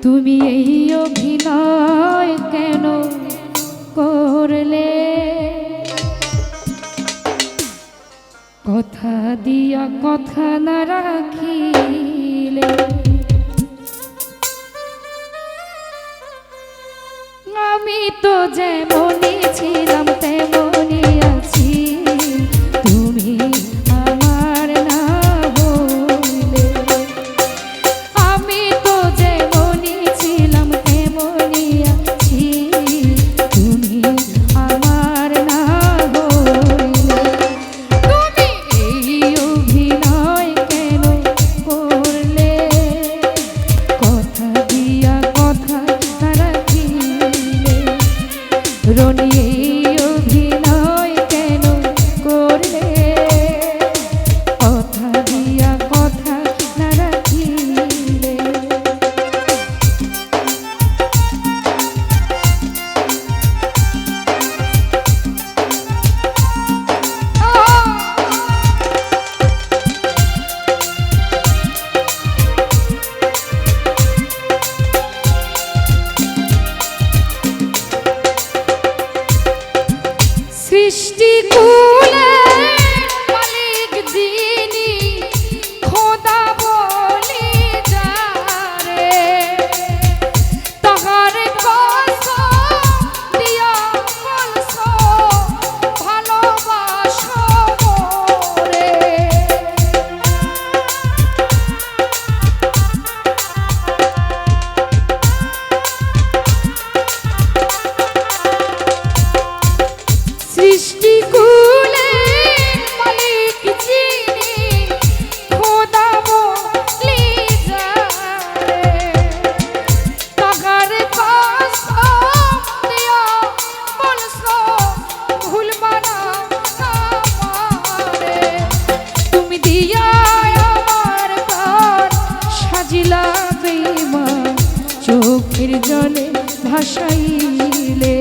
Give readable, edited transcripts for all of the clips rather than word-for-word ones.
তুমি এই অভিনয় কেন করলে? কথা দিয়া কথা না রাখিলে আমি তো যেমনই ছিলাম তেমনই আছি, তুমি আমার না হইলে। আমি তো যেমনই ছিলাম তেমনই আছি, তুমি আমার না হইলে। তুমি এই অভিনয় কেন করলে? কথা দিয়া কথা না রাখিলে রনি এই অভিনয় কেন করলে? কথা দিয়া কথা না রাখিলে। সৃষ্টি কুলে মালিক যিনি খোদা বলি যারে, তাহার কসম দিয়া বলছো ভালোবাসো মোরে। সৃষ্টি কুলে মালিক যিনি খোদা বলি যারে, তাহার কসম দিয়া বলছো ভুলবা না আমারে। তুমি দিয়া আমার প্রাণ সাজিলা বেঈমান, চোখের জলে ভাসাইলে।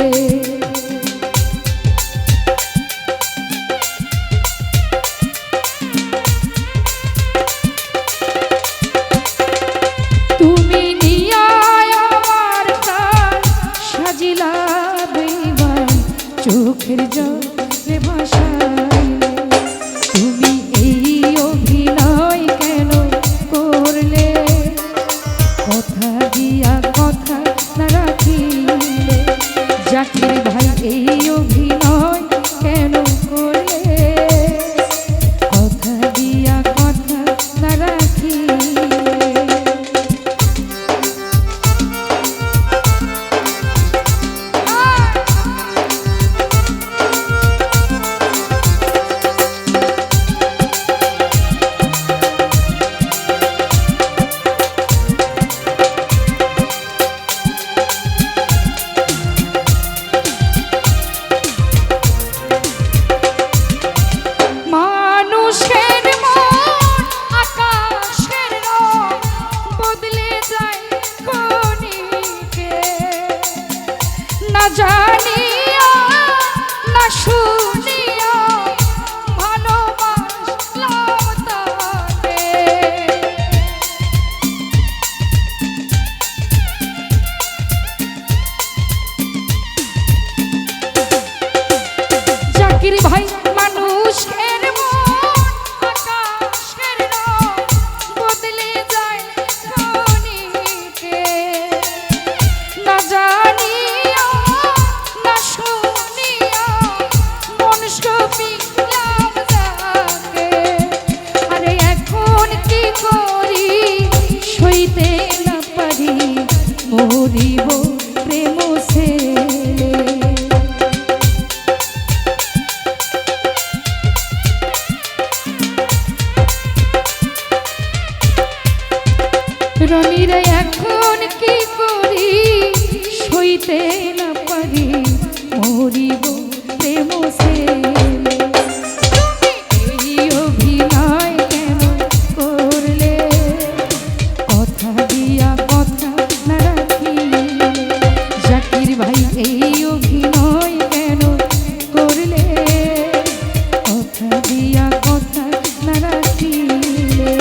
তুমি নিয়া আমার প্রাণ সাজিলা বেঈমান, চোখের জলে ভাসাইলে। তুমি এই অভিনয় কেন করলে? কথা দিয়া কথা না রাখিলে। জাকির ভাই এই অভিনয় কেন করলে? কথা দিয়া কথা না রাখিলে। মানুষের মন আকাশের রং বদলে যায় ক্ষণিকে, না জানিয়া না শুনিয়া ভালোবাসলাম তাকে। জাকির ভাই মানুষের মন আকাশের রং বদলে যায় ক্ষণিকে, না জানিয়া না শুনিয়া মন সপিলাম যাকে। আরে এখন কি করি সইতে না পারি, মরিব প্রেম ছেলে। রনিরে এখন কি করি সইতে না পারি, মরিব প্রেম ছেলে। তুমি এই অভিনয় কেন করলে? কথা দিয়া কথা না রাখিলে। জাকির ভাই এই অভিনয় কেন করলে? কথা দিয়া কথা না রাখিলে।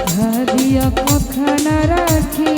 কথা দিয়া কথা না রাখি